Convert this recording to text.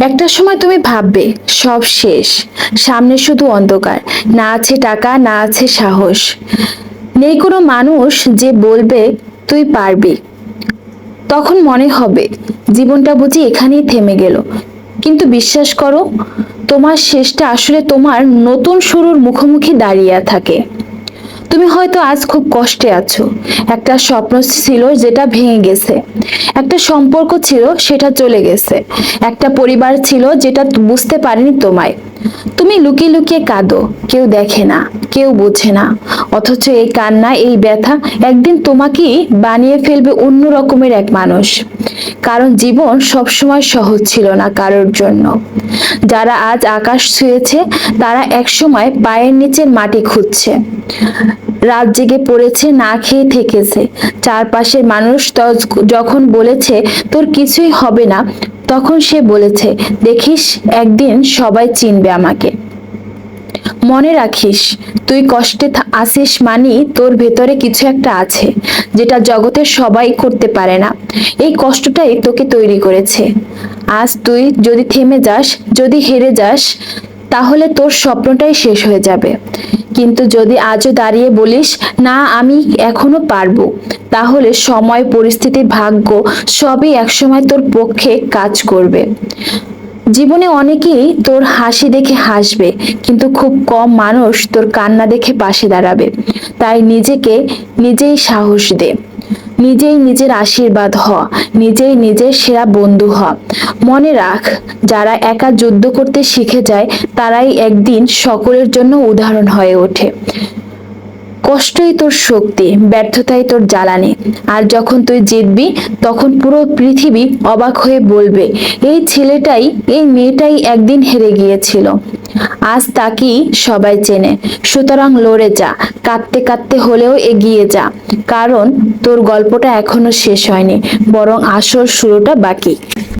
একটা সময় তুমি ভাববে সব শেষ, সামনে শুধু অন্ধকার, না আছে টাকা, না আছে সাহস, নেই কোনো মানুষ যে বলবে তুই পারবি। তখন মনে হবে জীবনটা বুঝি এখানেই থেমে গেল। কিন্তু বিশ্বাস করো, তোমার শেষটা আসলে তোমার নতুন শুরুর মুখোমুখি দাঁড়িয়ে থাকে। তুমি হয়তো আজ খুব কষ্টে আছো, একটা স্বপ্ন ছিল যেটা ভেঙে গেছে, একটা সম্পর্ক ছিল সেটা চলে গেছে, একটা পরিবার ছিল যেটা বুঝতে পারেনি তোমায়। তুমি লুকিয়ে লুকিয়ে কাঁদো, কেউ দেখে না, কেউ বোঝে না। অথচ এই কান্না, এই ব্যথা একদিন তোমাকেই বানিয়ে ফেলবে অন্য রকমের এক মানুষ। কারণ জীবন সবসময় সহজ ছিল না কারোর জন্য। যারা আজ আকাশ ছুঁয়েছে তারা একসময় পায়ের নিচের মাটি খুঁজছে, রাত জেগে পড়েছে, না খেয়ে থেকেছে। চারপাশের মানুষ যখন বলেছে তোর কিছুই হবে না, তখন সে বলেছে দেখিস একদিন সবাই চিনবে আমাকে। মনে রাখিস, তুই কষ্টে আসিস মানি তোর ভেতরে কিছু একটা আছে যেটা জগতের সবাই করতে পারে না। এই কষ্টটাই তোকে তৈরি করেছে। আজ তুই যদি থেমে যাস, যদি হেরে যাস, তাহলে তোর স্বপ্নটাই শেষ হয়ে যাবে। কিন্তু যদি আজও দাঁড়িয়ে বলিস না আমি এখনো পারবো, তাহলে সময়, পরিস্থিতি, ভাগ্য সবই একসময় তোর পক্ষে কাজ করবে। জীবনে অনেকেই তোর হাসি দেখে হাসবে, কিন্তু খুব কম মানুষ তোর কান্না দেখে পাশে দাঁড়াবে। তাই নিজেকে নিজেই সাহস দে, নিজেই নিজের আশীর্বাদ হ, নিজেই নিজের সেরা বন্ধু হ। মনে রাখ, যারা একা যুদ্ধ করতে শিখে যায় তারাই একদিন সকলের জন্য উদাহরণ হয়ে ওঠে। কষ্টই তোর শক্তি, ব্যর্থতাই তোর জ্বালানি। আর যখন তুই জিতবি, তখন পুরো পৃথিবী অবাক হয়ে বলবে এই ছেলেটাই, এই মেয়েটাই একদিন হেরে গিয়েছিল, আজ তাকেই সবাই চেনে। সুতরাং লড়ে যা, কাঁদতে কাঁদতে হলেও এগিয়ে যা। কারণ তোর গল্পটা এখনো শেষ হয়নি, বরং আসল শুরুটা বাকি।